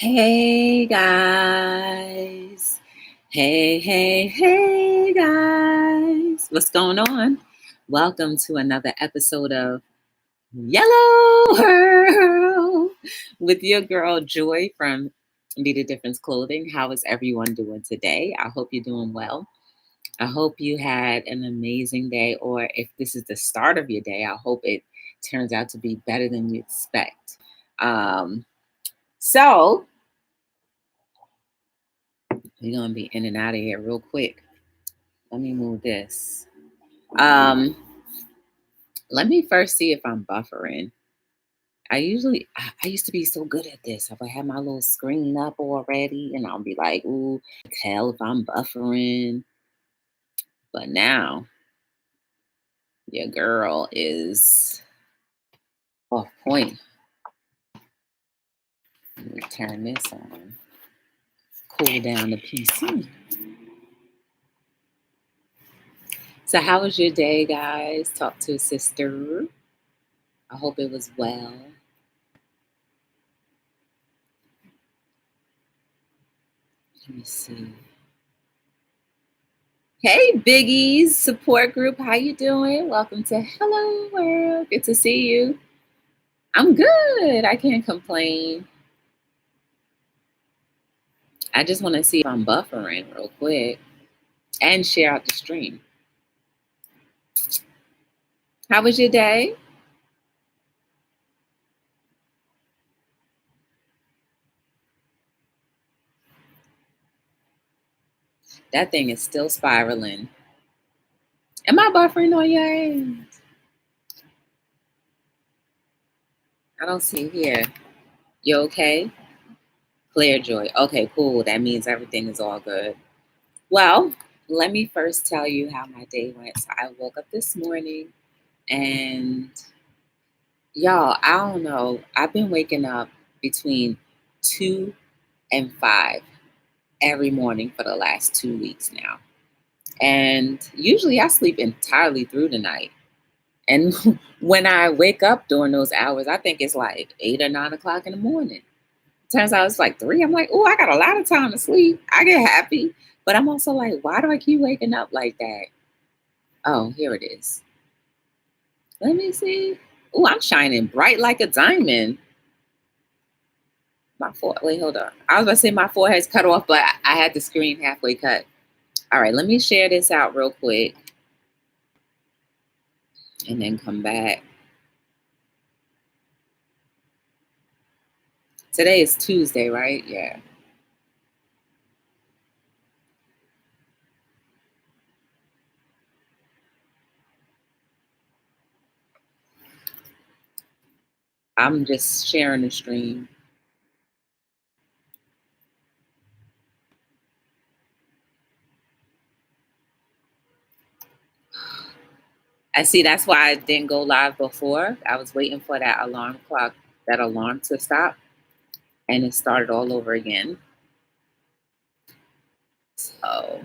Hey guys. Hey guys. What's going on? Welcome to another episode of Yellow World with your girl Joy from Be the Difference Clothing. How is everyone doing today? I hope you're doing well. I hope you had an amazing day, or if this is the start of your day, I hope it turns out to be better than you expect. So, we're gonna be in and out of here real quick. Let me move this. Um, Let me first see if I'm buffering. I used to be so good at this. If I had my little screen up already, and I'll be like, ooh, tell if I'm buffering. But now your girl is off point. Let me turn this on. Cool down the PC. So how was your day, guys? Talk to a sister. I hope it was well. Let me see. Hey, Biggies support group. How you doing? Welcome to Hello World. Good to see you. I'm good. I can't complain. I just want to see if I'm buffering real quick and share out the stream. How was your day? That thing is still spiraling. Am I buffering on your end? I don't see here. You okay? Clear joy. Okay, cool. That means everything is all good. Well, let me first tell you how my day went. So I woke up this morning and y'all, I don't know. I've been waking up between 2 and 5 every morning for the last 2 weeks now. And usually I sleep entirely through the night. And when I wake up during those hours, I think it's like 8 or 9 o'clock in the morning. Turns out it's like 3. I'm like, oh, I got a lot of time to sleep. I get happy. But I'm also like, why do I keep waking up like that? Oh, here it is. Let me see. Oh, I'm shining bright like a diamond. My forehead. Wait, hold on. I was about to say my forehead's cut off, but I had the screen halfway cut. All right, let me share this out real quick and then come back. Today is Tuesday, right? Yeah. I'm just sharing the stream. I see that's why I didn't go live before. I was waiting for that alarm to stop, and it started all over again. So,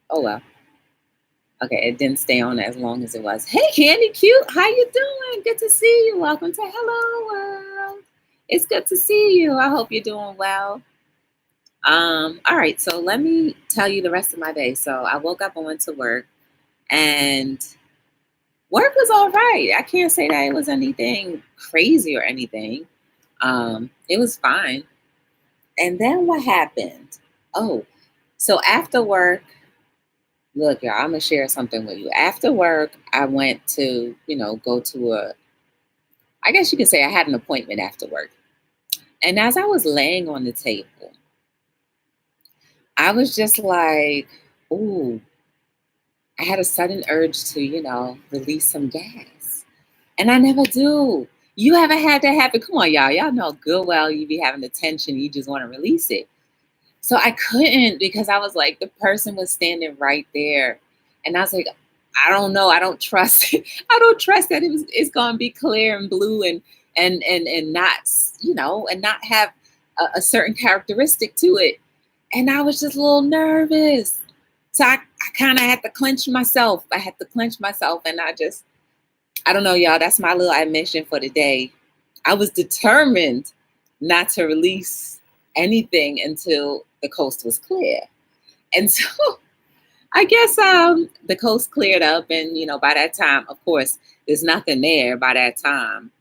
oh well. Okay, it didn't stay on as long as it was. Hey, Candy Cute, how you doing? Good to see you. Welcome to Hello World. It's good to see you. I hope you're doing well. All right, so let me tell you the rest of my day. So I woke up and went to work, and work was all right. I can't say that it was anything crazy or anything. It was fine. And then what happened? Oh, so after work, look, y'all, I'm gonna share something with you. After work, I went to, go to I guess you could say I had an appointment after work. And as I was laying on the table, I was just like, ooh, I had a sudden urge to, release some gas. And I never do. You haven't had that happen? Come on, y'all. Y'all know good well you be having the tension, you just want to release it. So I couldn't because I was like, the person was standing right there. And I was like, I don't know. I don't trust it. I don't trust that it's gonna be clear and blue and not, and not have a certain characteristic to it. And I was just a little nervous. So I kind of had to clench myself. I had to clench myself and I don't know, y'all. That's my little admission for the day. I was determined not to release anything until the coast was clear. And so I guess the coast cleared up, and by that time, of course, there's nothing there by that time.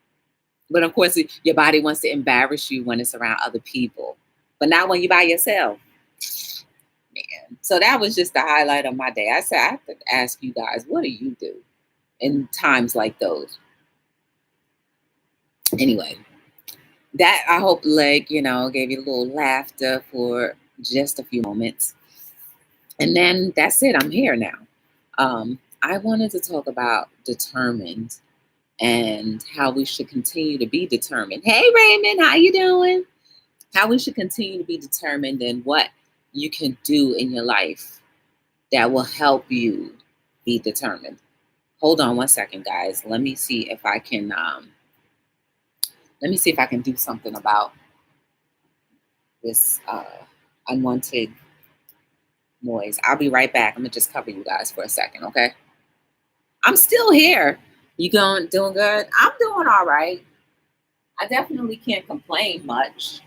But of course, your body wants to embarrass you when it's around other people, but not when you're by yourself. Man. So that was just the highlight of my day. I said I have to ask you guys, what do you do in times like those? Anyway, that I hope gave you a little laughter for just a few moments. And then that's it. I'm here now. I wanted to talk about determined and how we should continue to be determined. Hey, Raymond, how you doing? How we should continue to be determined and what you can do in your life that will help you be determined. Hold on one second, guys. Let me see if I can do something about this unwanted noise. I'll be right back. I'm gonna just cover you guys for a second, okay? I'm still here. You doing good? I'm doing all right. I definitely can't complain much.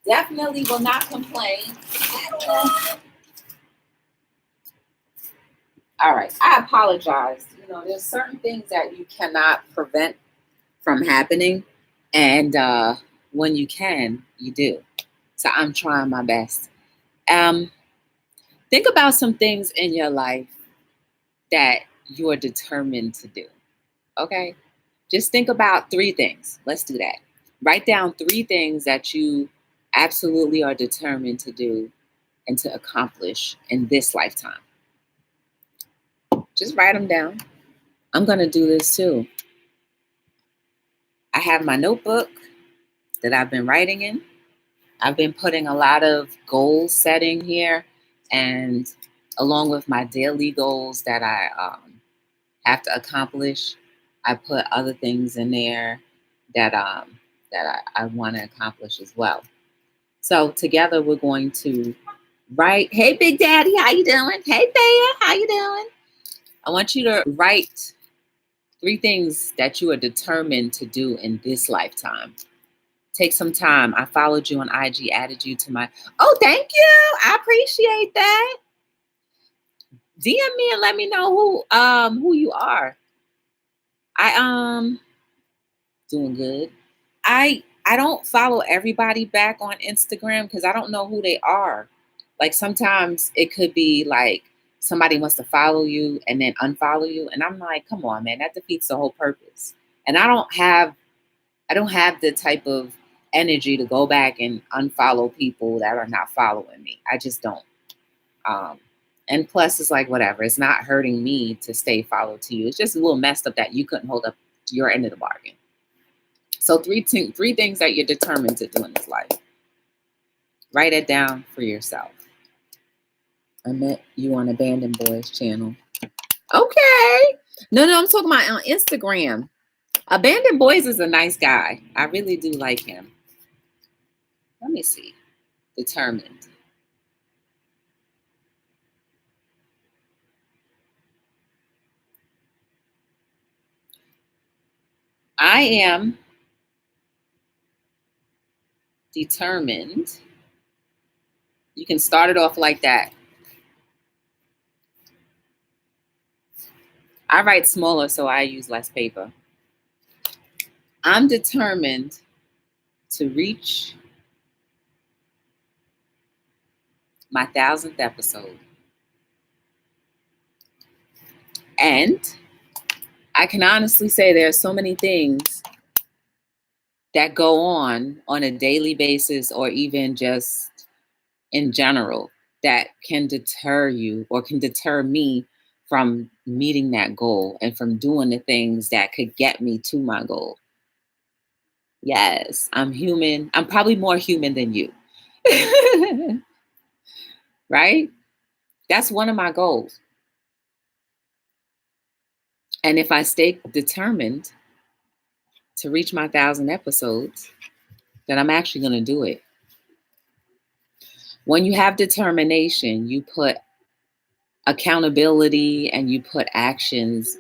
Definitely will not complain at all. All right. I apologize. There's certain things that you cannot prevent from happening. And when you can, you do. So I'm trying my best. Think about some things in your life that you're determined to do. Okay? Just think about 3 things. Let's do that. Write down 3 things that you absolutely are determined to do and to accomplish in this lifetime. Just write them down. I'm going to do this too. I have my notebook that I've been writing in. I've been putting a lot of goal setting here, and along with my daily goals that I have to accomplish, I put other things in there that I want to accomplish as well. So together we're going to write. Hey, Big Daddy, how you doing? Hey, Thea, how you doing? I want you to write 3 things that you are determined to do in this lifetime. Take some time. I followed you on IG, added you to my. Oh, thank you. I appreciate that. DM me and let me know who you are. I doing good. I don't follow everybody back on Instagram because I don't know who they are. Like sometimes it could be like somebody wants to follow you and then unfollow you, and I'm like, come on, man, that defeats the whole purpose. And I don't have the type of energy to go back and unfollow people that are not following me. I just don't. And plus, it's like whatever. It's not hurting me to stay followed to you. It's just a little messed up that you couldn't hold up your end of the bargain. So 3 things that you're determined to do in this life. Write it down for yourself. I met you on Abandoned Boys channel. Okay. No, I'm talking about on Instagram. Abandoned Boys is a nice guy. I really do like him. Let me see. Determined. I am determined. You can start it off like that. I write smaller, so I use less paper. I'm determined to reach my 1,000th episode. And I can honestly say there are so many things that go on a daily basis or even just in general that can deter you or can deter me from meeting that goal and from doing the things that could get me to my goal. Yes, I'm human. I'm probably more human than you. Right? That's one of my goals. And if I stay determined to reach my 1,000 episodes, then I'm actually going to do it. When you have determination, you put accountability and you put actions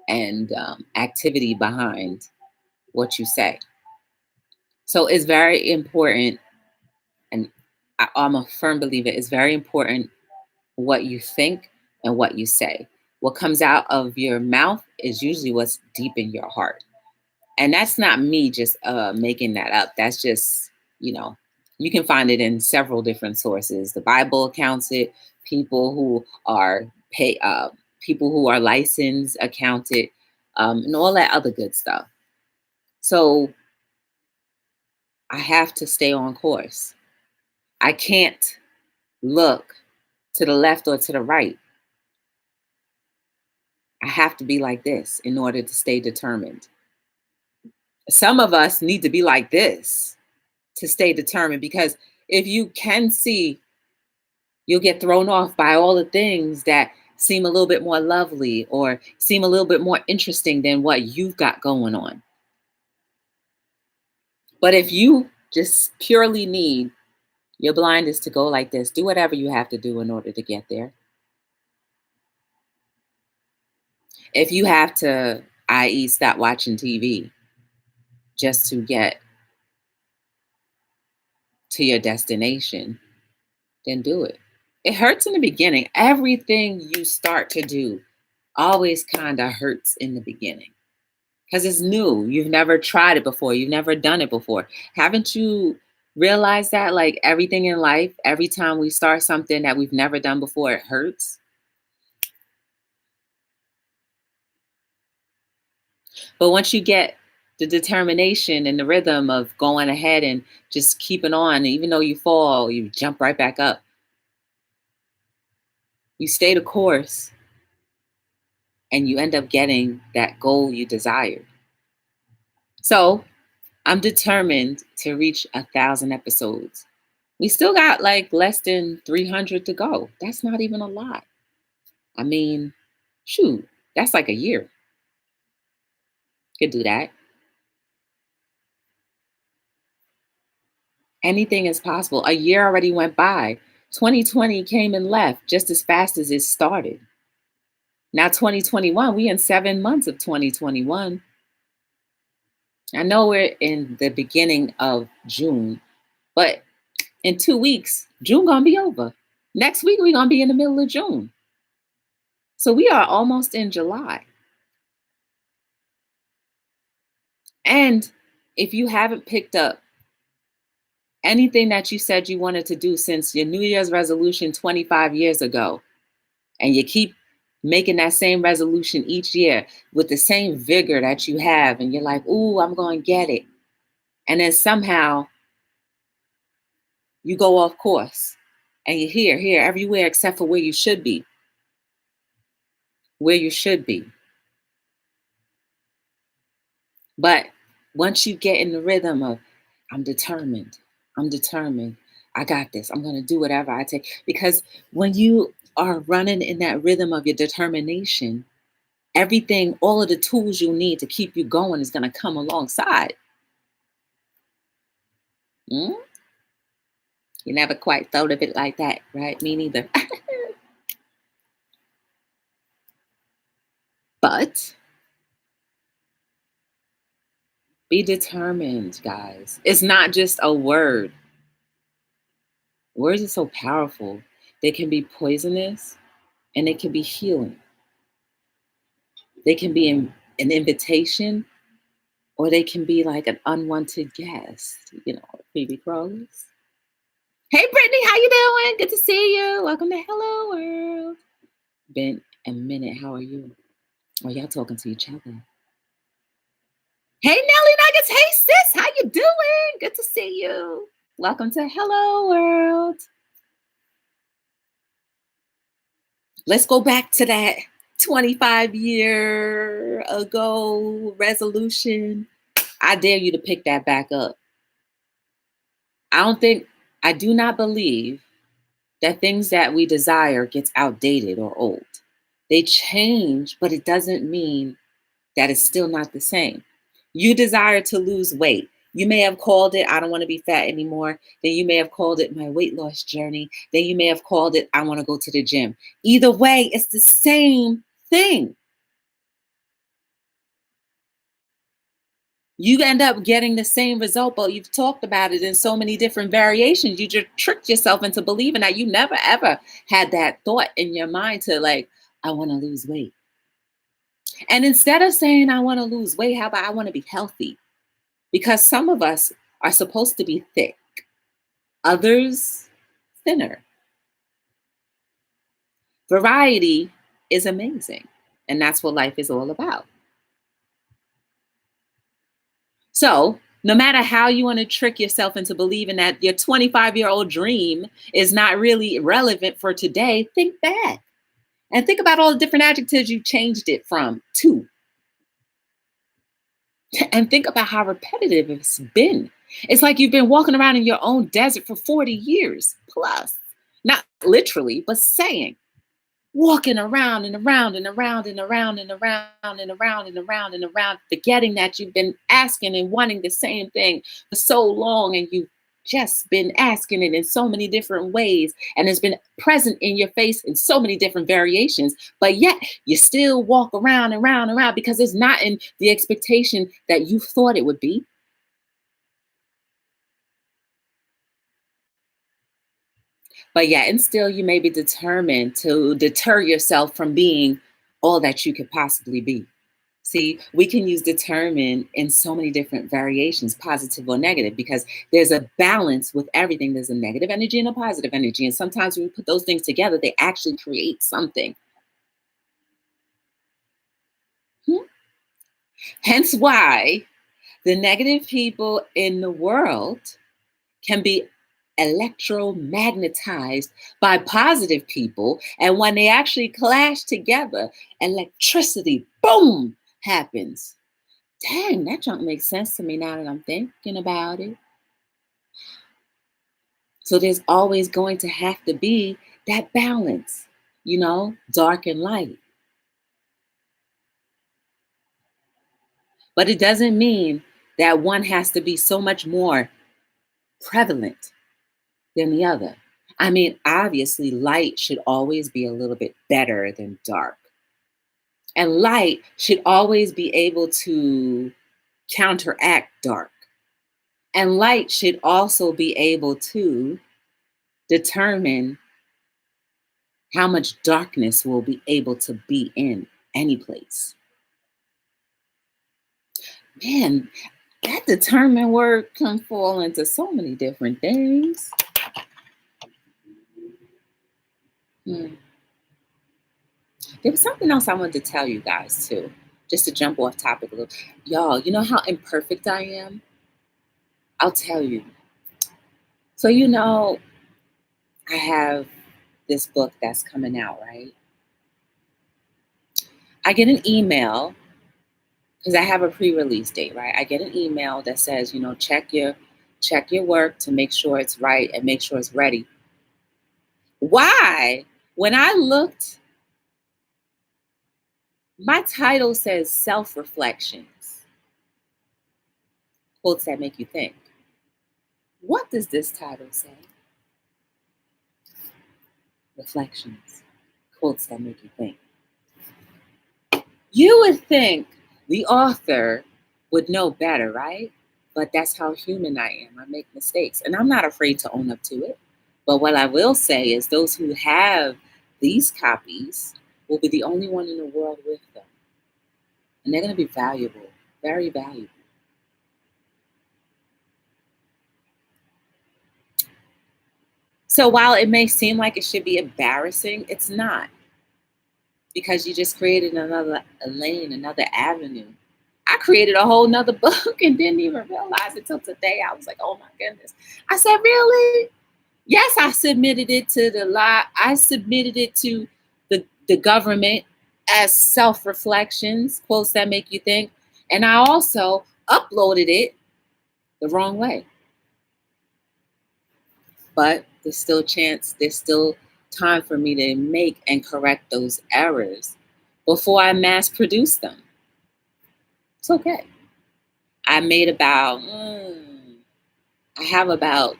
and activity behind what you say. So it's very important, and I'm a firm believer, it's very important what you think and what you say. What comes out of your mouth is usually what's deep in your heart. And that's not me just making that up. That's just, you know, you can find it in several different sources. The Bible accounts it. People who are people who are licensed account it, and all that other good stuff. So I have to stay on course. I can't look to the left or to the right. I have to be like this in order to stay determined. Some of us need to be like this to stay determined, because if you can see, you'll get thrown off by all the things that seem a little bit more lovely or seem a little bit more interesting than what you've got going on. But if you just purely need your blindness to go like this, do whatever you have to do in order to get there. If you have to, i.e., stop watching TV just to get to your destination, then do it. It hurts in the beginning. Everything you start to do always kind of hurts in the beginning because it's new. You've never tried it before. You've never done it before. Haven't you realized that? Like everything in life, every time we start something that we've never done before, it hurts. But once you get the determination and the rhythm of going ahead and just keeping on, even though you fall, you jump right back up. You stay the course and you end up getting that goal you desired. So I'm determined to reach 1,000 episodes. We still got like less than 300 to go. That's not even a lot. I mean, shoot, that's like a year. Could do that. Anything is possible. A year already went by. 2020 came and left just as fast as it started. Now 2021, we in 7 months of 2021. I know we're in the beginning of June, but in 2 weeks, June gonna be over. Next week, we're gonna be in the middle of June. So we are almost in July. And if you haven't picked up anything that you said you wanted to do since your New Year's resolution 25 years ago, and you keep making that same resolution each year with the same vigor that you have, and you're like, ooh, I'm going to get it. And then somehow you go off course and you're here, everywhere except for where you should be. Where you should be. But once you get in the rhythm of, I'm determined, I got this, I'm going to do whatever I take. Because when you are running in that rhythm of your determination, everything, all of the tools you need to keep you going is going to come alongside. Mm? You never quite thought of it like that, right? Me neither. But be determined, guys. It's not just a word. Words are so powerful. They can be poisonous and they can be healing. They can be an invitation, or they can be like an unwanted guest, baby crawlers. Hey, Brittany, how you doing? Good to see you. Welcome to Hello World. Been a minute. How are you? Oh, y'all talking to each other. Hey, Nelly Nuggets. Hey, sis. How you doing? Good to see you. Welcome to Hello World. Let's go back to that 25 year ago resolution. I dare you to pick that back up. I do not believe that things that we desire gets outdated or old. They change, but it doesn't mean that it's still not the same. You desire to lose weight. You may have called it, I don't want to be fat anymore. Then you may have called it my weight loss journey. Then you may have called it, I want to go to the gym. Either way, it's the same thing. You end up getting the same result, but you've talked about it in so many different variations. You just tricked yourself into believing that you never ever had that thought in your mind to like, I want to lose weight. And instead of saying, I want to lose weight, how about I want to be healthy? Because some of us are supposed to be thick, others thinner. Variety is amazing. And that's what life is all about. So, no matter how you want to trick yourself into believing that your 25-year-old dream is not really relevant for today, think back and think about all the different adjectives you changed it from to, and think about how repetitive it's been. It's like you've been walking around in your own desert for 40 years plus, not literally, but saying, walking around and around and around and around and around and around and around and around, forgetting that you've been asking and wanting the same thing for so long, and you've just been asking it in so many different ways, and it's been present in your face in so many different variations, but yet you still walk around and around and around because it's not in the expectation that you thought it would be. But yet, and still, you may be determined to deter yourself from being all that you could possibly be. See, we can use determine in so many different variations, positive or negative, because there's a balance with everything. There's a negative energy and a positive energy. And sometimes when we put those things together, they actually create something. Hmm. Hence why the negative people in the world can be electromagnetized by positive people. And when they actually clash together, electricity, boom, happens. Dang, that junk makes sense to me now that I'm thinking about it. So there's always going to have to be that balance, dark and light. But it doesn't mean that one has to be so much more prevalent than the other. I mean, obviously, light should always be a little bit better than dark. And light should always be able to counteract dark. And light should also be able to determine how much darkness will be able to be in any place. Man, that determined word can fall into so many different things. Hmm. There was something else I wanted to tell you guys too, just to jump off topic a little. Y'all, you know how imperfect I am? I'll tell you. So, I have this book that's coming out, right? I get an email because I have a pre-release date, right? I get an email that says, check your work to make sure it's right and make sure it's ready. Why? When I looked, my title says self-reflections. Quotes that make you think. What does this title say? Reflections. Quotes that make you think. You would think the author would know better, right? But that's how human I am. I make mistakes, and I'm not afraid to own up to it. But what I will say is those who have these copies will be the only one in the world with them. And they're going to be valuable, very valuable. So while it may seem like it should be embarrassing, it's not, because you just created another lane, another avenue. I created a whole nother book and didn't even realize it till today. I was like, oh my goodness. I said, really? Yes, I submitted it to the law. I submitted it to the government as self-reflections, quotes that make you think. And I also uploaded it the wrong way. But there's still time for me to make and correct those errors before I mass produce them. It's okay. I made I have about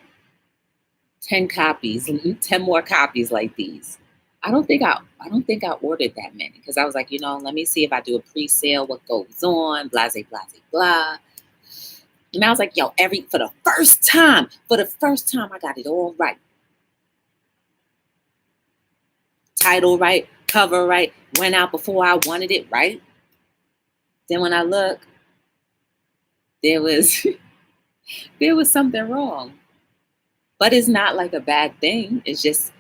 10 copies, 10 more copies like these. I don't think I ordered that many because I was like, let me see if I do a pre-sale, what goes on, blah, blah, blah, blah. And I was like, yo, for the first time, I got it all right. Title right, cover right, went out before I wanted it right. Then when I look, there was there was something wrong. But it's not like a bad thing. It's just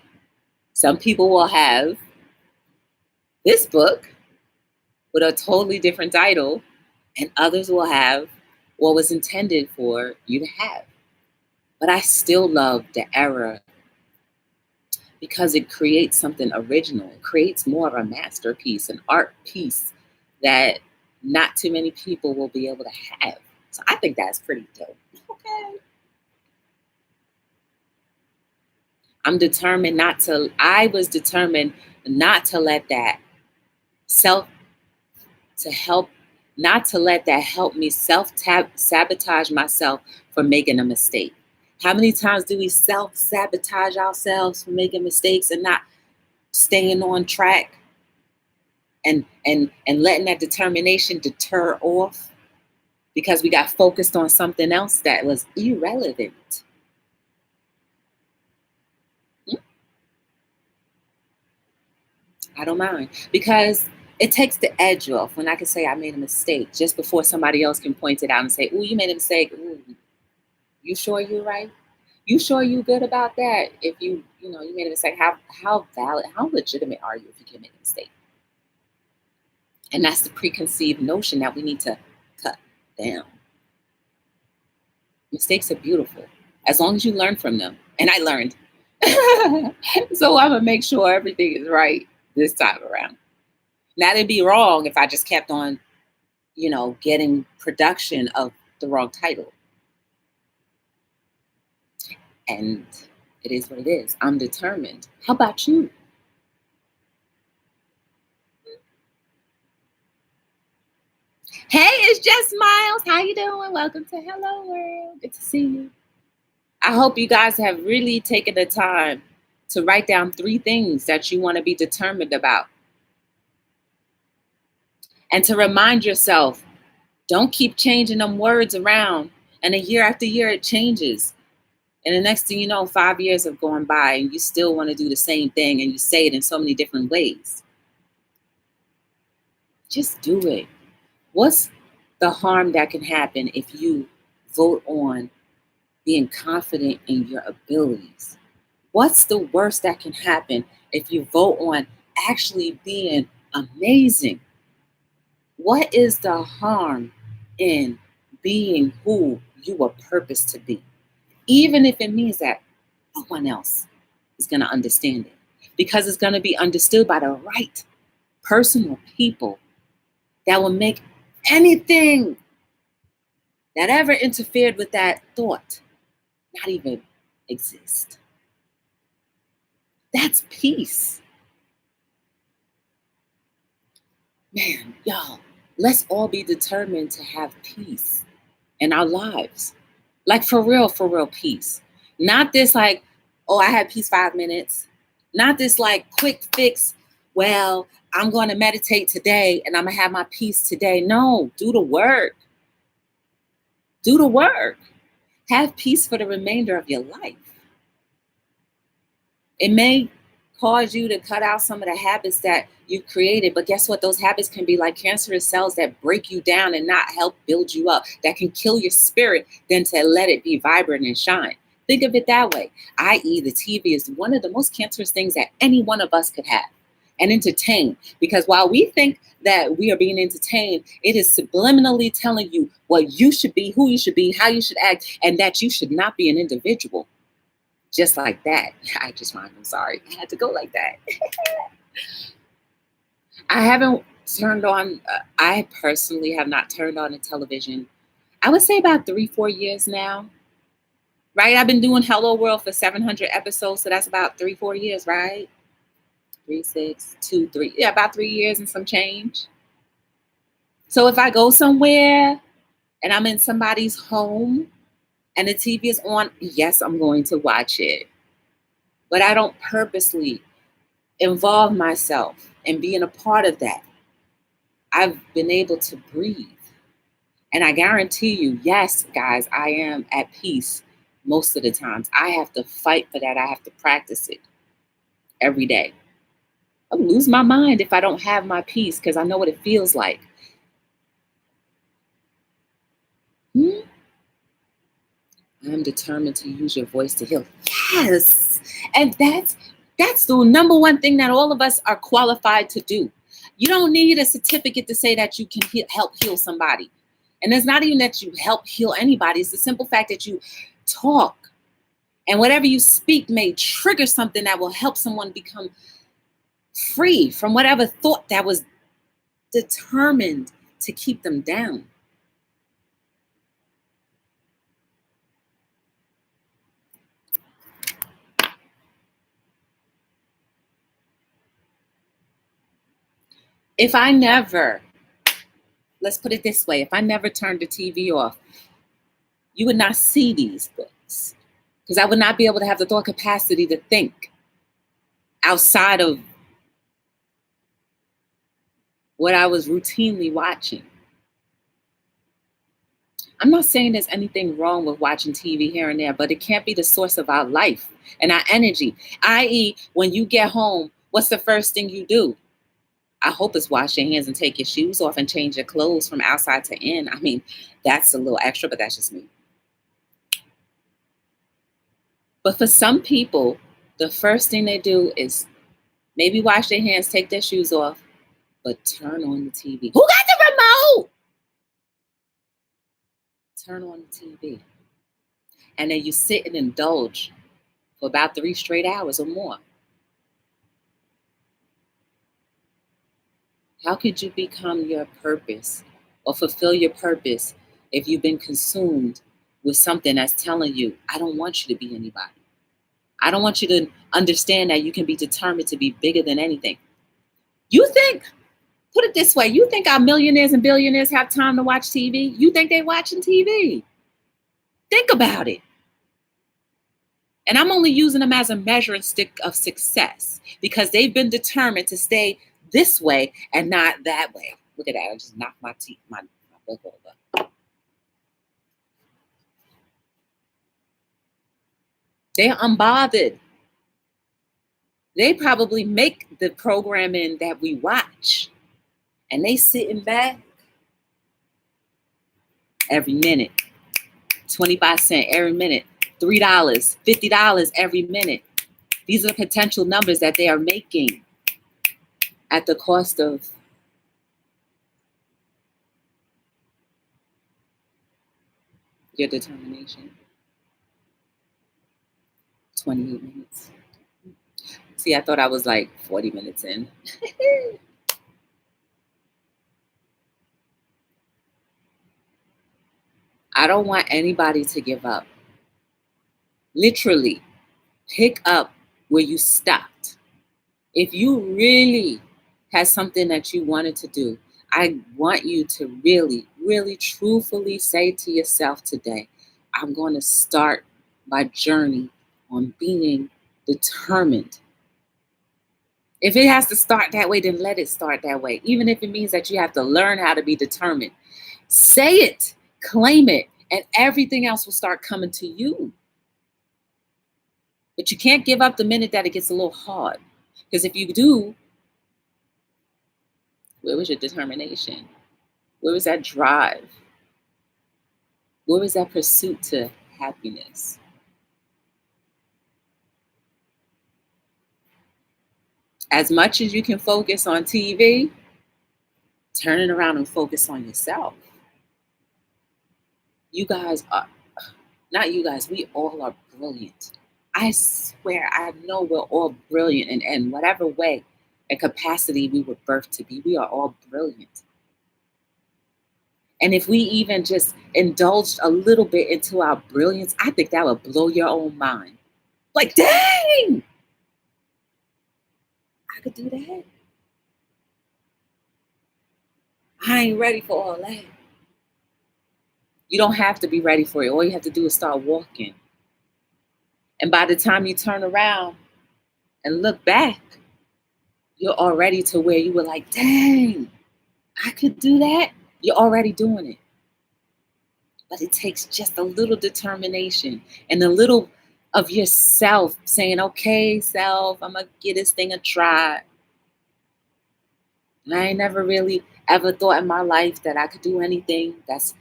some people will have this book with a totally different title, and others will have what was intended for you to have. But I still love the era because it creates something original. It creates more of a masterpiece, an art piece that not too many people will be able to have. So I think that's pretty dope. Okay. I was determined not to let that self, to help, not to let that help me sabotage myself for making a mistake. How many times do we self-sabotage ourselves for making mistakes and not staying on track and letting that determination deter off because we got focused on something else that was irrelevant? I don't mind because it takes the edge off when I can say I made a mistake just before somebody else can point it out and say, "Ooh, you made a mistake. Ooh, you sure you're right? You sure you good about that? If you made a mistake, how valid, how legitimate are you if you can make a mistake?" And that's the preconceived notion that we need to cut down. Mistakes are beautiful as long as you learn from them. And I learned. So I'm gonna make sure everything is right this time around. Now it'd be wrong if I just kept on, getting production of the wrong title. And it is what it is. I'm determined. How about you? Hey, it's Jess Miles. How you doing? Welcome to Hello World. Good to see you. I hope you guys have really taken the time to write down 3 things that you want to be determined about. And to remind yourself, don't keep changing them words around. And a year after year, it changes. And the next thing you know, 5 years have gone by and you still want to do the same thing and you say it in so many different ways. Just do it. What's the harm that can happen if you vote on being confident in your abilities? What's the worst that can happen if you vote on actually being amazing? What is the harm in being who you were purposed to be? Even if it means that no one else is going to understand it, because it's going to be understood by the right person or people that will make anything that ever interfered with that thought not even exist. That's peace. Man, y'all, let's all be determined to have peace in our lives. Like for real peace. Not this like, oh, I had peace 5 minutes. Not this like quick fix. Well, I'm going to meditate today and I'm going to have my peace today. No, do the work. Do the work. Have peace for the remainder of your life. It may cause you to cut out some of the habits that you've created, but guess what? Those habits can be like cancerous cells that break you down and not help build you up, that can kill your spirit than to let it be vibrant and shine. Think of it that way, i.e. the TV is one of the most cancerous things that any one of us could have and entertain. Because while we think that we are being entertained, it is subliminally telling you what you should be, who you should be, how you should act, and that you should not be an individual. Just like that. I'm sorry. I had to go like that. I personally have not turned on a television. I would say about 3-4 years now. Right? I've been doing Hello World for 700 episodes. So that's about 3-4 years, right? 3, 6, 2, 3. Yeah, about 3 years and some change. So if I go somewhere and I'm in somebody's home and the TV is on, yes, I'm going to watch it. But I don't purposely involve myself in being a part of that. I've been able to breathe And I guarantee you, yes, guys, I am at peace most of the times. I have to fight for that. I have to practice it every day. I would lose my mind if I don't have my peace because I know what it feels like. Hmm? I'm determined to use your voice to heal. Yes. And that's the number one thing that all of us are qualified to do. You don't need a certificate to say that you can help heal somebody. And it's not even that you help heal anybody. It's the simple fact that you talk. And whatever you speak may trigger something that will help someone become free from whatever thought that was determined to keep them down. If I never, let's put it this way, if I never turned the TV off, you would not see these books because I would not be able to have the thought capacity to think outside of what I was routinely watching. I'm not saying there's anything wrong with watching TV here and there, but it can't be the source of our life and our energy. I.e., when you get home, what's the first thing you do? I hope it's wash your hands and take your shoes off and change your clothes from outside to in. I mean, that's a little extra, but that's just me. But for some people, the first thing they do is maybe wash their hands, take their shoes off, but turn on the TV. Who got the remote? Turn on the TV. And then you sit and indulge for about 3 straight hours or more. How could you become your purpose or fulfill your purpose if you've been consumed with something that's telling you, I don't want you to be anybody? I don't want you to understand that you can be determined to be bigger than anything. You think, put it this way, you think our millionaires and billionaires have time to watch TV? You think they're watching TV? Think about it. And I'm only using them as a measuring stick of success because they've been determined to stay this way and not that way. Look at that. I just knocked my book over. They're unbothered. They probably make the programming that we watch. And they sitting back every minute. 25 cents every minute. $3, $50 every minute. These are the potential numbers that they are making at the cost of your determination. 28 minutes. See, I thought I was like 40 minutes in. I don't want anybody to give up. Literally, pick up where you stopped. If you really had something that you wanted to do, I want you to really, really, truthfully say to yourself today, I'm going to start my journey on being determined. If it has to start that way, then let it start that way. Even if it means that you have to learn how to be determined. Say it, claim it, and everything else will start coming to you. But you can't give up the minute that it gets a little hard. Because if you do, where was your determination? Where was that drive? Where was that pursuit to happiness? As much as you can focus on TV, turn it around and focus on yourself. You guys are, not you guys, we all are brilliant. I swear, I know we're all brilliant in whatever way and capacity we were birthed to be. We are all brilliant. And if we even just indulged a little bit into our brilliance, I think that would blow your own mind. Like, dang, I could do that. I ain't ready for all that. You don't have to be ready for it. All you have to do is start walking. And by the time you turn around and look back, you're already to where you were like, dang, I could do that. You're already doing it. But it takes just a little determination and a little of yourself saying, okay, self, I'm going to give this thing a try. And I ain't never really ever thought in my life that I could do anything that's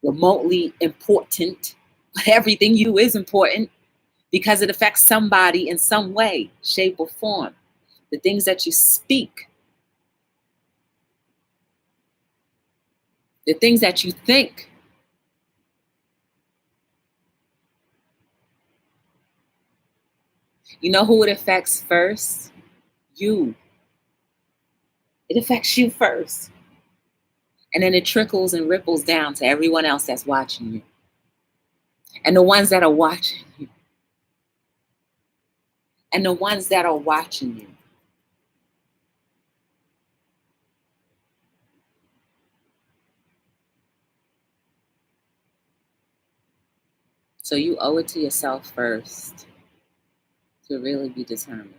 remotely important. But everything you do is important because it affects somebody in some way, shape, or form. The things that you speak, the things that you think. You know who it affects first? You. It affects you first. And then it trickles and ripples down to everyone else that's watching you. And the ones that are watching you. And the ones that are watching you. So you owe it to yourself first to really be determined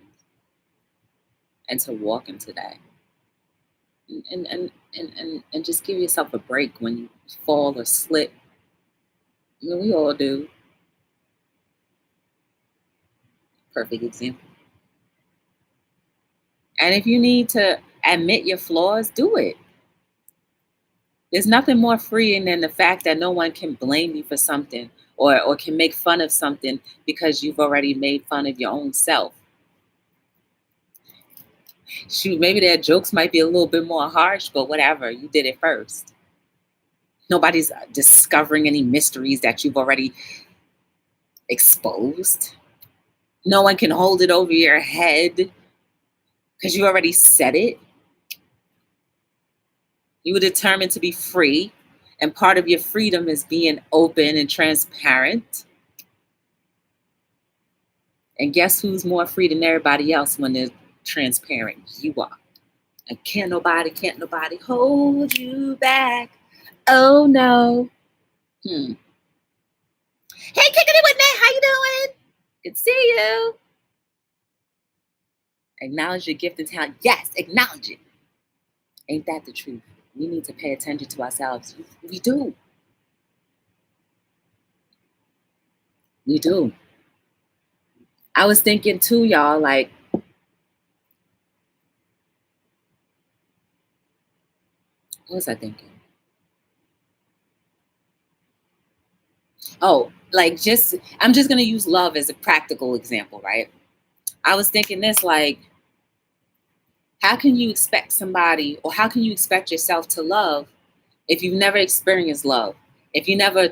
and to walk into that. And just give yourself a break when you fall or slip. I mean, we all do. Perfect example. And if you need to admit your flaws, do it. There's nothing more freeing than the fact that no one can blame you for something or can make fun of something because you've already made fun of your own self. Shoot, maybe their jokes might be a little bit more harsh, but whatever. You did it first. Nobody's discovering any mysteries that you've already exposed. No one can hold it over your head because you already said it. You were determined to be free, and part of your freedom is being open and transparent. And guess who's more free than everybody else when they're transparent? You are. And can't nobody hold you back. Oh no. Hey, kicking it with Nate. How you doing? Good to see you. Acknowledge your gift and talent. Yes, acknowledge it. Ain't that the truth? We need to pay attention to ourselves. We do. We do. I was thinking too, y'all, like, what was I thinking? Oh, like I'm just going to use love as a practical example, right? I was thinking this, like, how can you expect somebody or how can you expect yourself to love if you've never experienced love, if you never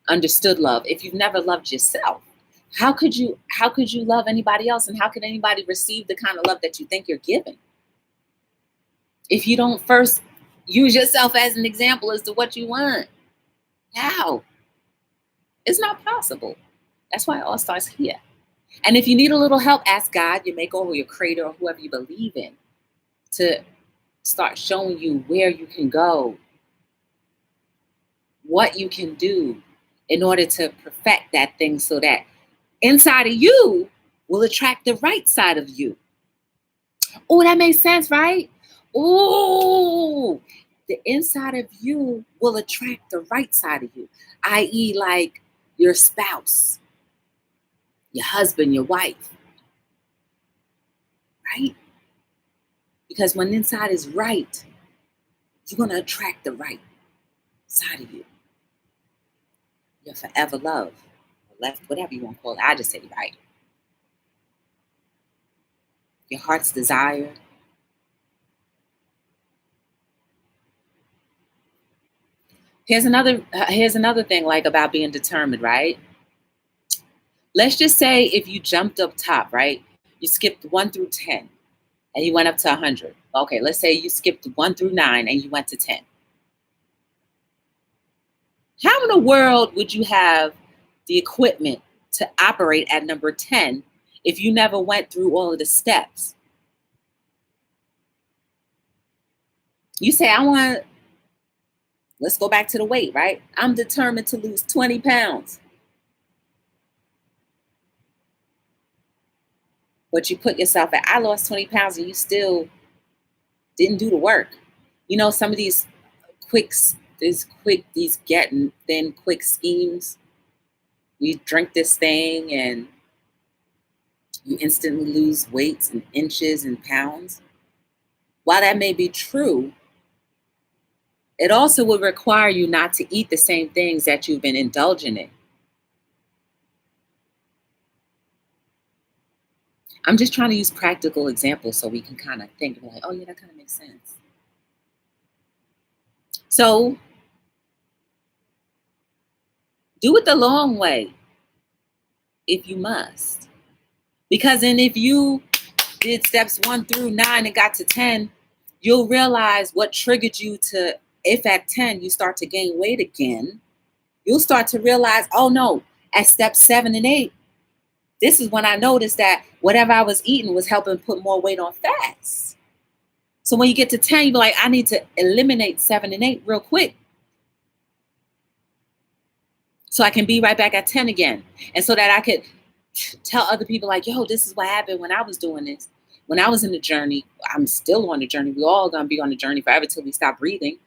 understood love, if you've never loved yourself? How could you love anybody else, and how could anybody receive the kind of love that you think you're giving if you don't first use yourself as an example as to what you want? How? It's not possible. That's why it all starts here. And if you need a little help, ask God, your maker, or your creator, or whoever you believe in, to start showing you where you can go, what you can do in order to perfect that thing so that inside of you will attract the right side of you. Oh, that makes sense, right? Oh, the inside of you will attract the right side of you, i.e., like your spouse, your husband, your wife, right? Because when inside is right, you're going to attract the right side of you. Your forever love, or left, whatever you want to call it. I just say right. Your heart's desire. Here's another thing, like, about being determined, right? Let's just say if you jumped up top, right? You skipped 1 through 10 and you went up to 100. Okay, let's say you skipped 1 through 9 and you went to 10. How in the world would you have the equipment to operate at number 10 if you never went through all of the steps? You say, let's go back to the weight, right? I'm determined to lose 20 pounds. But you put yourself at, I lost 20 pounds and you still didn't do the work. You know, some of these quick these getting thin quick schemes. You drink this thing and you instantly lose weights and inches and pounds. While that may be true, it also would require you not to eat the same things that you've been indulging in. I'm just trying to use practical examples so we can kind of think like, oh yeah, that kind of makes sense. So do it the long way if you must. Because then if you did steps 1 through 9 and got to 10, you'll realize what triggered you to, if at 10 you start to gain weight again, you'll start to realize, oh no, at step 7 and 8, this is when I noticed that whatever I was eating was helping put more weight on fast. So when you get to 10, you're like, I need to eliminate 7 and 8 real quick so I can be right back at 10 again. And so that I could tell other people like, yo, this is what happened when I was doing this. When I was in the journey, I'm still on the journey. We're all going to be on the journey forever till we stop breathing.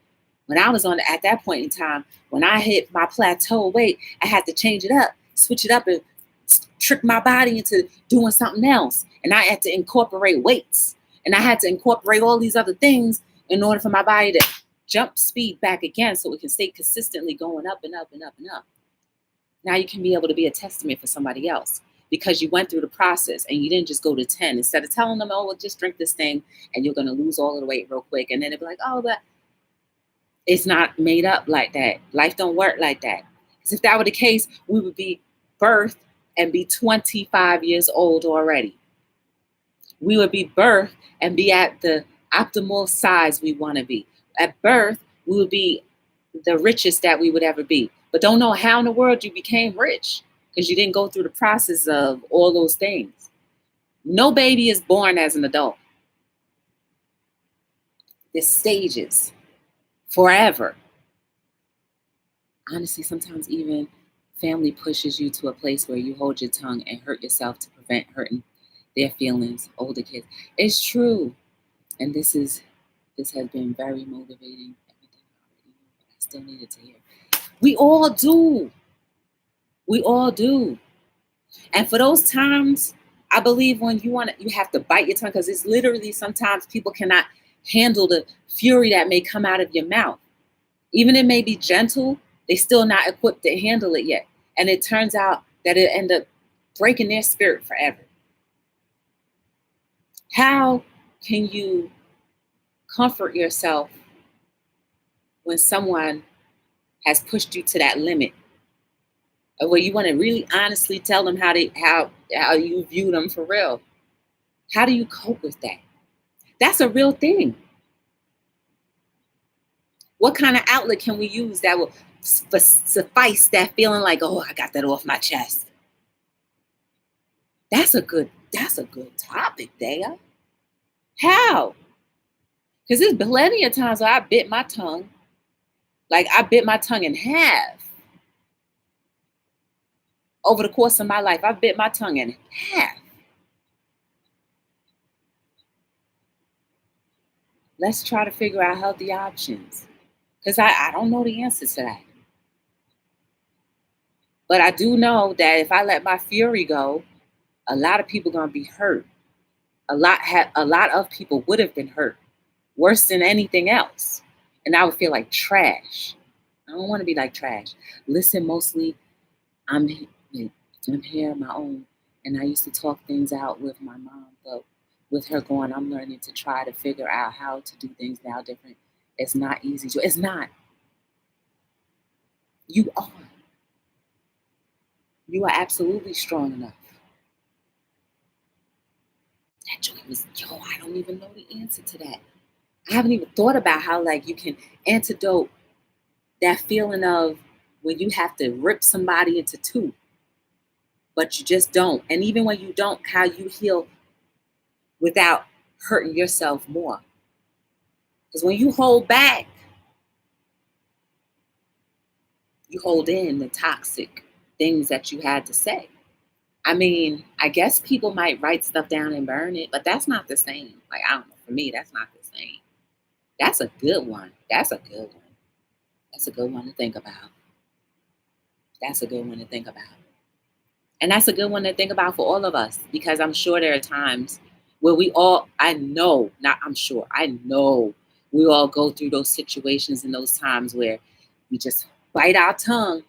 When I was at that point in time, when I hit my plateau weight, I had to change it up, switch it up and trick my body into doing something else. And I had to incorporate weights. And I had to incorporate all these other things in order for my body to jump speed back again so it can stay consistently going up and up and up and up. Now you can be able to be a testament for somebody else because you went through the process and you didn't just go to 10 instead of telling them, oh, well, just drink this thing and you're going to lose all of the weight real quick. And then they'll be like, oh, but it's not made up like that. Life don't work like that. Because if that were the case, we would be birthed and be 25 years old already. We would be birthed and be at the optimal size we want to be. At birth, we would be the richest that we would ever be. But don't know how in the world you became rich because you didn't go through the process of all those things. No baby is born as an adult. There's stages forever. Honestly, sometimes even family pushes you to a place where you hold your tongue and hurt yourself to prevent hurting their feelings, older kids. It's true. And this has been very motivating. Everything I already knew, but I still needed to hear. We all do. We all do. And for those times, I believe when you have to bite your tongue because it's literally sometimes people cannot handle the fury that may come out of your mouth. Even it may be gentle, they're still not equipped to handle it yet. And it turns out that it end up breaking their spirit forever. How can you comfort yourself when someone has pushed you to that limit? Or where you want to really honestly tell them how you view them for real. How do you cope with that? That's a real thing. What kind of outlet can we use that will suffice that feeling like, oh, I got that off my chest? That's a good topic there. How? Because there's plenty of times where I bit my tongue. Like I bit my tongue in half. Over the course of my life, I bit my tongue in half. Let's try to figure out healthy options. Because I don't know the answer to that. But I do know that if I let my fury go, a lot of people are going to be hurt. A lot of people would have been hurt. Worse than anything else. And I would feel like trash. I don't want to be like trash. Listen, mostly, I'm here on my own. And I used to talk things out with my mom. But with her going, I'm learning to try to figure out how to do things now different. It's not easy. It's not. You are. You are absolutely strong enough. That joint was, I don't even know the answer to that. I haven't even thought about how like you can antidote that feeling of when you have to rip somebody into two, but you just don't. And even when you don't, how you heal without hurting yourself more. Because when you hold back, you hold in the toxic things that you had to say. I mean, I guess people might write stuff down and burn it, but that's not the same. Like, I don't know. For me, that's not the same. That's a good one. That's a good one. That's a good one to think about. That's a good one to think about. And that's a good one to think about for all of us because I'm sure there are times where I know, not I'm sure, I know we all go through those situations and those times where we just bite our tongue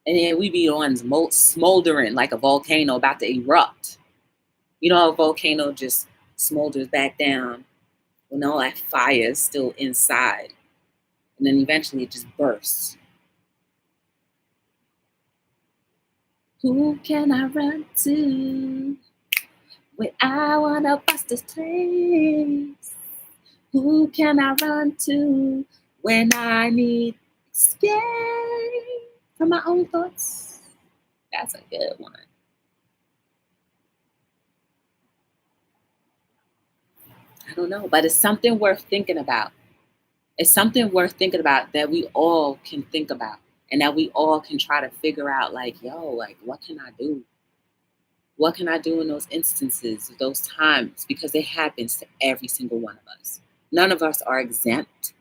and then we be on smoldering like a volcano about to erupt. You know, a volcano just smolders back down when all that fire is still inside. And then eventually it just bursts. Who can I run to when I wanna bust this place? Who can I run to when I need escape from my own thoughts? That's a good one. I don't know, but it's something worth thinking about. It's something worth thinking about that we all can think about and that we all can try to figure out like, yo, like, what can I do? What can I do in those instances, those times? Because it happens to every single one of us. None of us are exempt.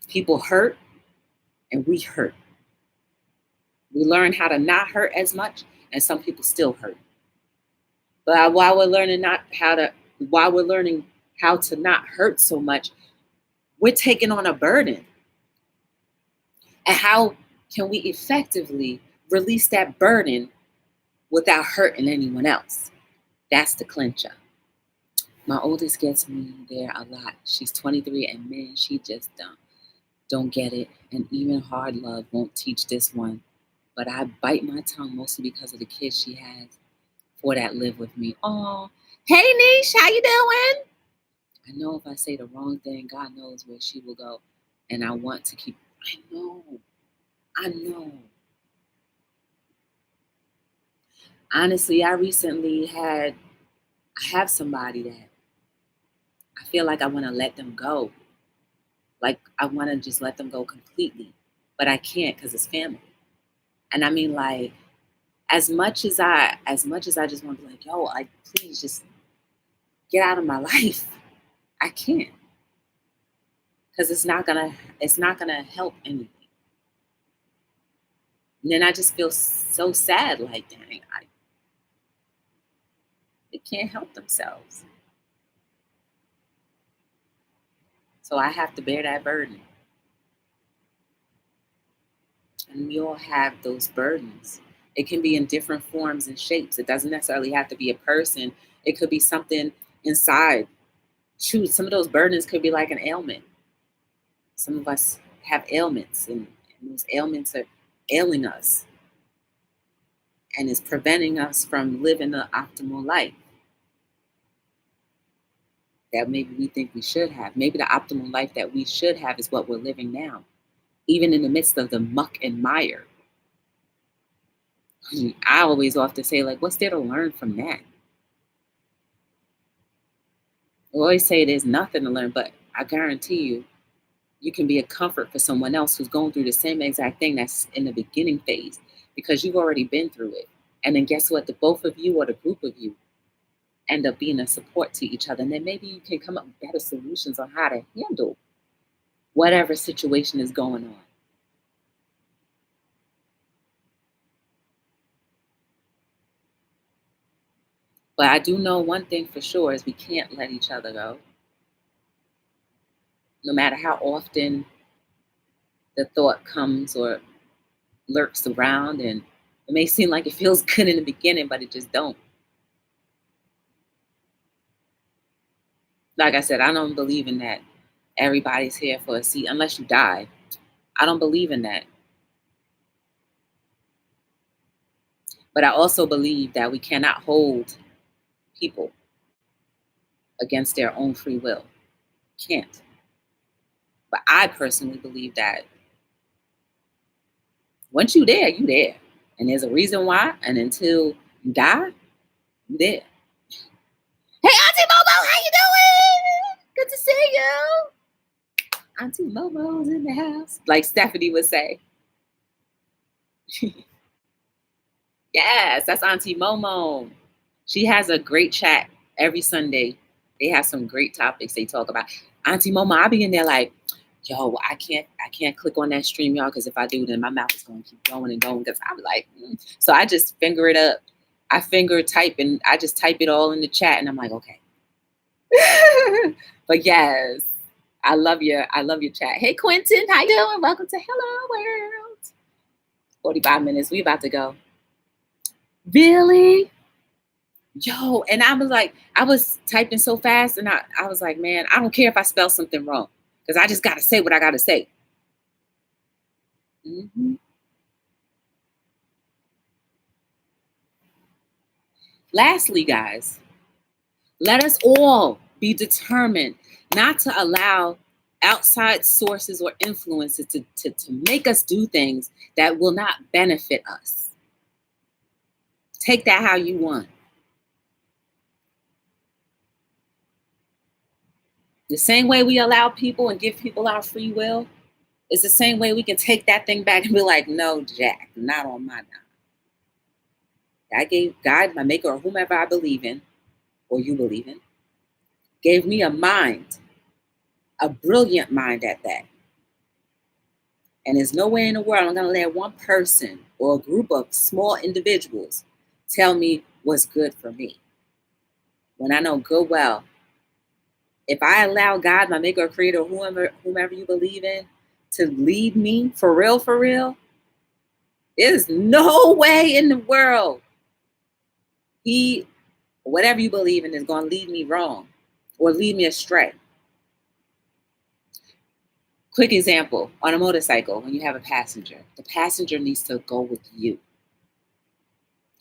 People hurt and we hurt. We learn how to not hurt as much, and some people still hurt. But while we're learning how to not hurt so much, we're taking on a burden. And how can we effectively release that burden without hurting anyone else? That's the clincher. My oldest gets me there a lot. She's 23, and man, she just don't get it. And even hard love won't teach this one. But I bite my tongue mostly because of the kids she has for that live with me. Oh, hey Niche, how you doing? I know if I say the wrong thing, God knows where she will go. And I want to keep, I know. Honestly, I have somebody that I feel like I want to let them go. Like I want to just let them go completely. But I can't because it's family. And I mean like as much as I just want to be like, yo, like please just get out of my life. I can't. Because it's not gonna help anything. And then I just feel so sad, like dang, they can't help themselves. So I have to bear that burden. And we all have those burdens. It can be in different forms and shapes. It doesn't necessarily have to be a person. It could be something inside. Shoot, some of those burdens could be like an ailment. Some of us have ailments, and those ailments are ailing us and is preventing us from living the optimal life that maybe we think we should have. Maybe the optimal life that we should have is what we're living now, even in the midst of the muck and mire. I always often say, like, what's there to learn from that? I always say there's nothing to learn, but I guarantee you, you can be a comfort for someone else who's going through the same exact thing that's in the beginning phase because you've already been through it. And then guess what? The both of you or the group of you end up being a support to each other. And then maybe you can come up with better solutions on how to handle whatever situation is going on. But I do know one thing for sure is we can't let each other go. No matter how often the thought comes or lurks around and it may seem like it feels good in the beginning, but it just don't. Like I said, I don't believe in that everybody's here for a seat unless you die. I don't believe in that. But I also believe that we cannot hold people against their own free will. Can't. But I personally believe that once you're there, you there. And there's a reason why. And until you die, you there. Hey, Auntie Momo, how you doing? Good to see you. Auntie Momo's in the house. Like Stephanie would say. Yes, that's Auntie Momo. She has a great chat every Sunday. They have some great topics they talk about. Auntie Momo, I'll be in there like, yo, I can't click on that stream, y'all, because if I do, then my mouth is going to keep going and going. Because I'm like, so I just finger it up. I finger type and I just type it all in the chat, and I'm like, okay. But yes, I love your chat. Hey, Quentin, how you doing? Welcome to Hello World. 45 minutes. We about to go. Really? Yo, and I was like, I was typing so fast, and I was like, man, I don't care if I spell something wrong, because I just got to say what I got to say. Mm-hmm. Lastly, guys, let us all be determined not to allow outside sources or influences to make us do things that will not benefit us. Take that how you want. The same way we allow people and give people our free will is the same way we can take that thing back and be like, no, Jack, not on my dime. I gave God, my maker, or whomever I believe in, or you believe in, gave me a mind, a brilliant mind at that. And there's no way in the world I'm going to let one person or a group of small individuals tell me what's good for me. When I know good well, if I allow God, my maker or creator, whomever you believe in, to lead me for real, there's no way in the world whatever you believe in, is going to lead me wrong or lead me astray. Quick example, on a motorcycle, when you have a passenger, the passenger needs to go with you.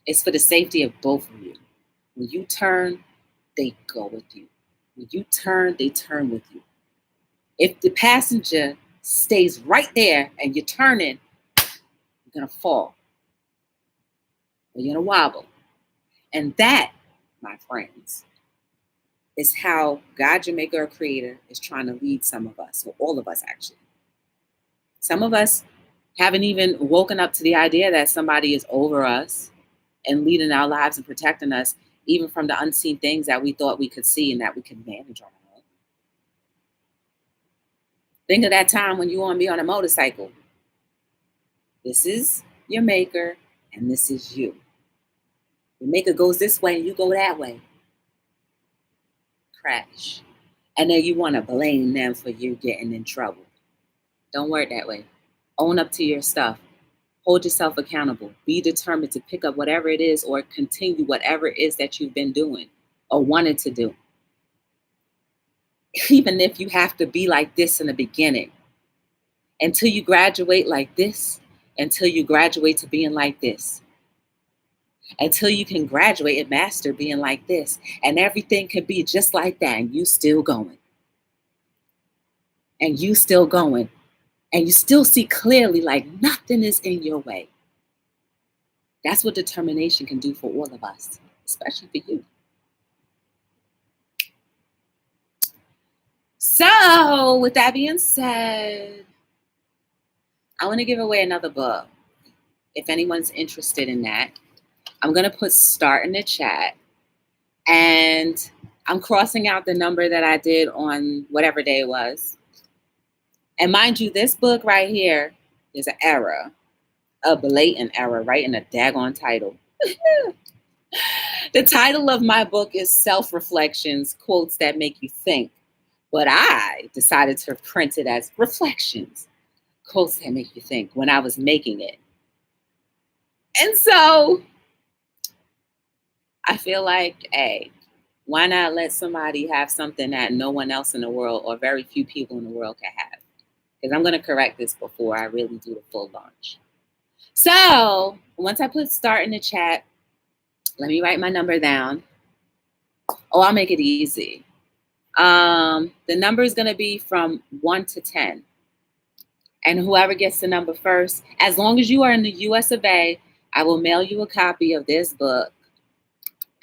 It's for the safety of both of you. When you turn, they go with you. When you turn, they turn with you. If the passenger stays right there and you're turning, you're going to fall. Or you're going to wobble. And that, my friends, is how God, your maker or creator, is trying to lead some of us, or all of us actually. Some of us haven't even woken up to the idea that somebody is over us and leading our lives and protecting us, even from the unseen things that we thought we could see and that we could manage on our own. Think of that time when you want to be on a motorcycle. This is your maker, and this is you. Your maker goes this way, and you go that way. Crash. And then you want to blame them for you getting in trouble. Don't work that way. Own up to your stuff. Hold yourself accountable. Be determined to pick up whatever it is or continue whatever it is that you've been doing or wanted to do. Even if you have to be like this in the beginning, until you graduate like this, until you graduate to being like this, until you can graduate and master being like this, and everything can be just like that, and you still going. And you still going. And you still see clearly like nothing is in your way. That's what determination can do for all of us, especially for you. So, with that being said, I want to give away another book. If anyone's interested in that, I'm going to put start in the chat. And I'm crossing out the number that I did on whatever day it was. And mind you, this book right here is an error, a blatant error, right in the daggone title. The title of my book is Self-Reflections, Quotes That Make You Think. But I decided to print it as Reflections, Quotes That Make You Think, when I was making it. And so I feel like, hey, why not let somebody have something that no one else in the world or very few people in the world can have? Because I'm going to correct this before I really do the full launch. So once I put start in the chat, let me write my number down. Oh, I'll make it easy. The number is going to be from 1 to 10. And whoever gets the number first, as long as you are in the US of A, I will mail you a copy of this book.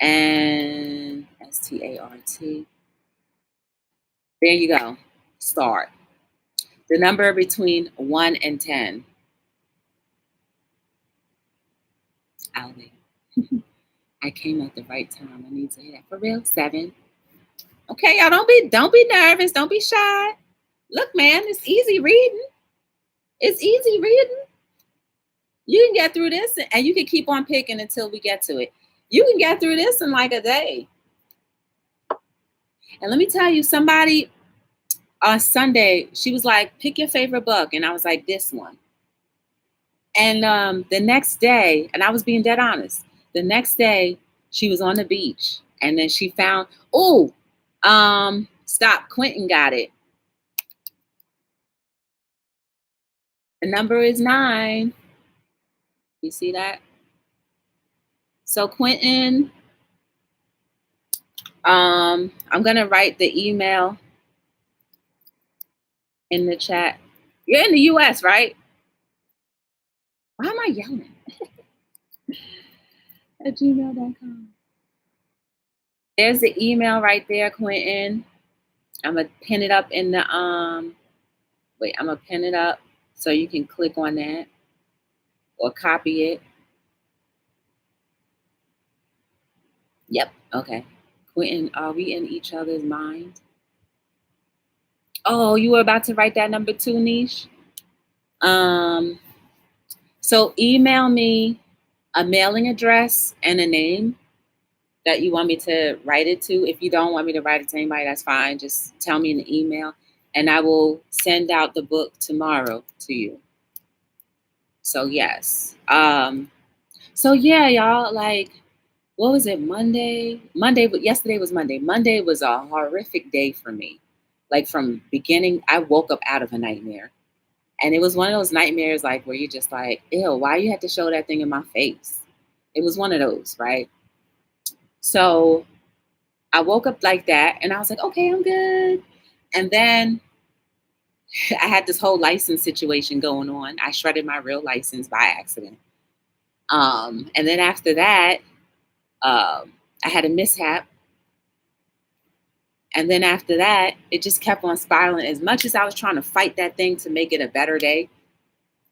And START. There you go. Start. The number between 1 and 10. I'll wait. I came at the right time. I need to hear that. For real? 7. Okay, y'all don't be nervous. Don't be shy. Look, man, it's easy reading. It's easy reading. You can get through this and you can keep on picking until we get to it. You can get through this in like a day. And let me tell you, somebody on Sunday, she was like, pick your favorite book. And I was like, this one. And the next day, and I was being dead honest, the next day she was on the beach and then she found, stop, Quentin got it. The number is 9. You see that? So Quentin, I'm gonna write the email in the chat. You're in the US, right? Why am I yelling? At gmail.com. There's the email right there, Quentin. I'm gonna pin it up in the I'm gonna pin it up so you can click on that or copy it. Yep, okay. Quentin, are we in each other's mind? Oh, you were about to write that number 2, Niche? So email me a mailing address and a name that you want me to write it to. If you don't want me to write it to anybody, that's fine. Just tell me in the email and I will send out the book tomorrow to you. So yes. So yeah, y'all, like, what was it, Monday? Yesterday was Monday. Monday was a horrific day for me. Like from beginning, I woke up out of a nightmare. And it was one of those nightmares like where you're just like, ew, why you had to show that thing in my face? It was one of those, right? So I woke up like that and I was like, okay, I'm good. And then I had this whole license situation going on. I shredded my real license by accident. And then after that, I had a mishap. And then after that, it just kept on spiraling. As much as I was trying to fight that thing to make it a better day,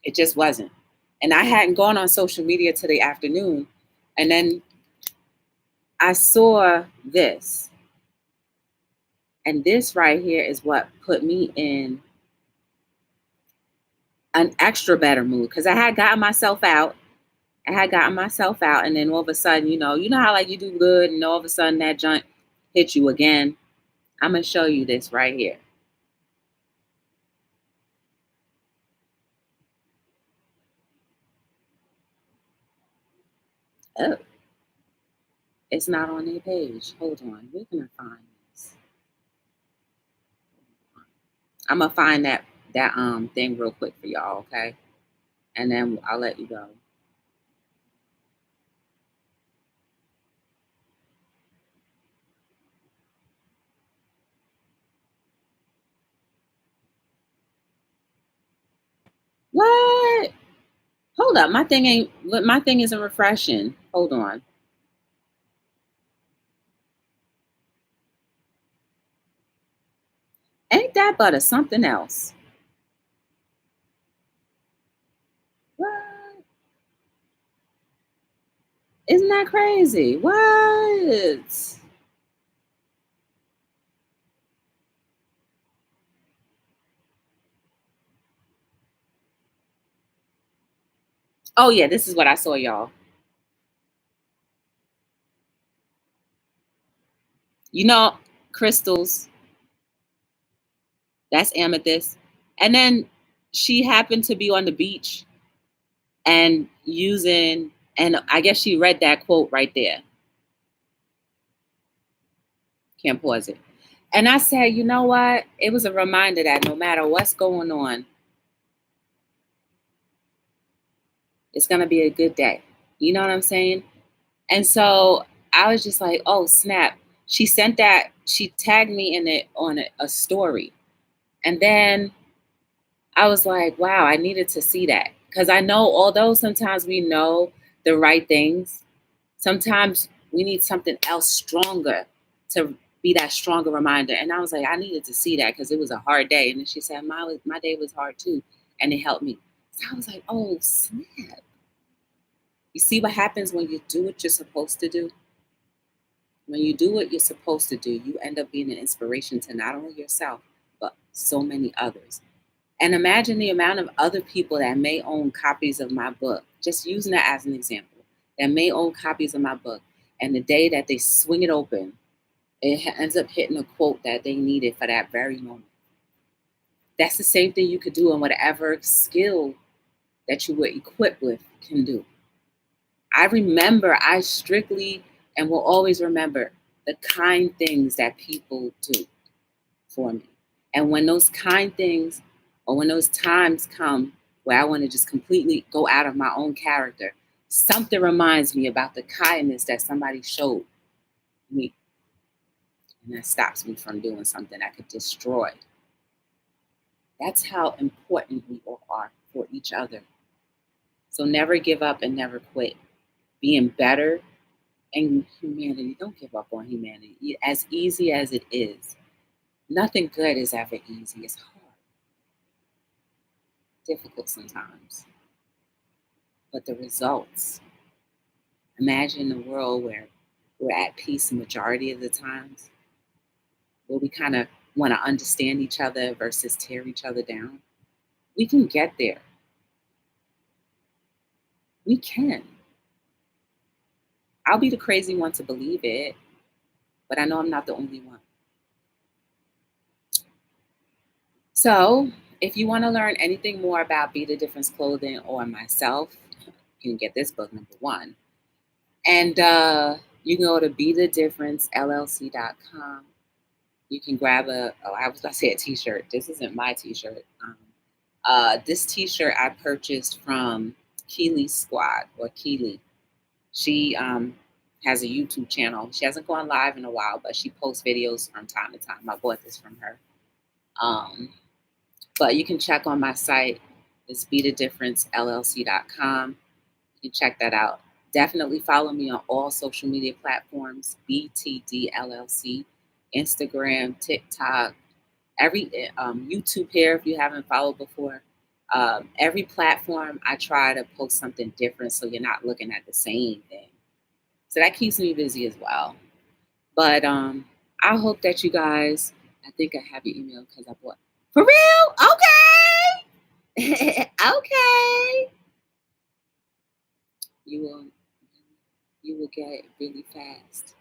it just wasn't. And I hadn't gone on social media till the afternoon. And then I saw this. And this right here is what put me in an extra better mood because I had gotten myself out. And then all of a sudden, you know how like you do good and all of a sudden that junk hit you again. I'm going to show you this right here. Oh, it's not on their page. Hold on. Where can I find this? I'm going to find that thing real quick for y'all, okay? And then I'll let you go. What? Hold up. My thing isn't refreshing. Hold on. Ain't that but a something else? What? Isn't that crazy? What? Oh yeah, this is what I saw, y'all. You know, crystals, that's amethyst. And then she happened to be on the beach and I guess she read that quote right there. Can't pause it. And I said, you know what? It was a reminder that no matter what's going on, it's going to be a good day. You know what I'm saying? And so I was just like, oh, snap. She tagged me in it on a story. And then I was like, wow, I needed to see that. Because I know, although sometimes we know the right things, sometimes we need something else stronger to be that stronger reminder. And I was like, I needed to see that because it was a hard day. And then she said, my day was hard too. And it helped me. So I was like, oh, snap. You see what happens when you do what you're supposed to do? When you do what you're supposed to do, you end up being an inspiration to not only yourself, but so many others. And imagine the amount of other people that may own copies of my book, just using that as an example, that may own copies of my book. And the day that they swing it open, it ends up hitting a quote that they needed for that very moment. That's the same thing you could do in whatever skill that you were equipped with can do. I remember, I strictly and will always remember the kind things that people do for me. And when those kind things or when those times come where I want to just completely go out of my own character, something reminds me about the kindness that somebody showed me. And that stops me from doing something that could destroy. That's how important we all are for each other. So never give up and never quit. Being better and humanity, don't give up on humanity. As easy as it is, nothing good is ever easy. It's hard, difficult sometimes. But the results, imagine a world where we're at peace the majority of the times, where we kind of want to understand each other versus tear each other down. We can get there. We can. I'll be the crazy one to believe it, but I know I'm not the only one. So, if you want to learn anything more about Be the Difference Clothing or myself, you can get this book, number one. And you can go to BeTheDifferenceLLC.com. You can grab I was about to say a t-shirt. This isn't my t-shirt. This t-shirt I purchased from Keely's Squad, or Keely. She has a YouTube channel. She hasn't gone live in a while, but she posts videos from time to time. I bought this from her. But you can check on my site. It's BeTheDifferenceLLC.com. You can check that out. Definitely follow me on all social media platforms, BTDLLC, Instagram, TikTok, every YouTube here if you haven't followed before. Every platform I try to post something different so you're not looking at the same thing. So that keeps me busy as well. But I hope that you guys, I think I have your email because I bought. For real? Okay. Okay. You will get it really fast.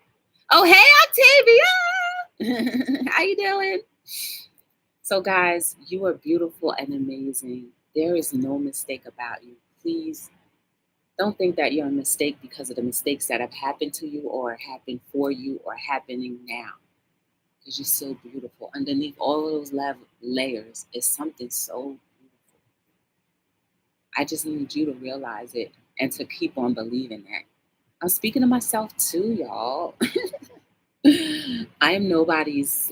Oh, hey, Octavia. How you doing? So, guys, you are beautiful and amazing. There is no mistake about you. Please don't think that you're a mistake because of the mistakes that have happened to you or happened for you or happening now. Because you're so beautiful. Underneath all of those layers is something so beautiful. I just need you to realize it and to keep on believing that. I'm speaking to myself too, y'all. I am nobody's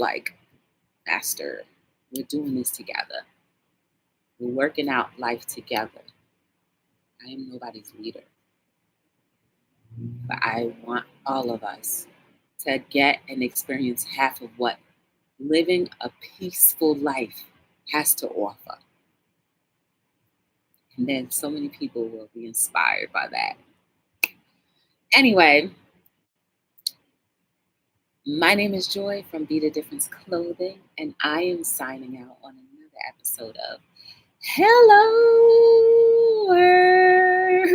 master. We're doing this together. We're working out life together. I am nobody's leader. But I want all of us to get and experience half of what living a peaceful life has to offer. And then so many people will be inspired by that. Anyway, my name is Joy from Be the Difference Clothing, and I am signing out on another episode of Hello World.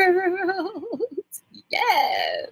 Yes.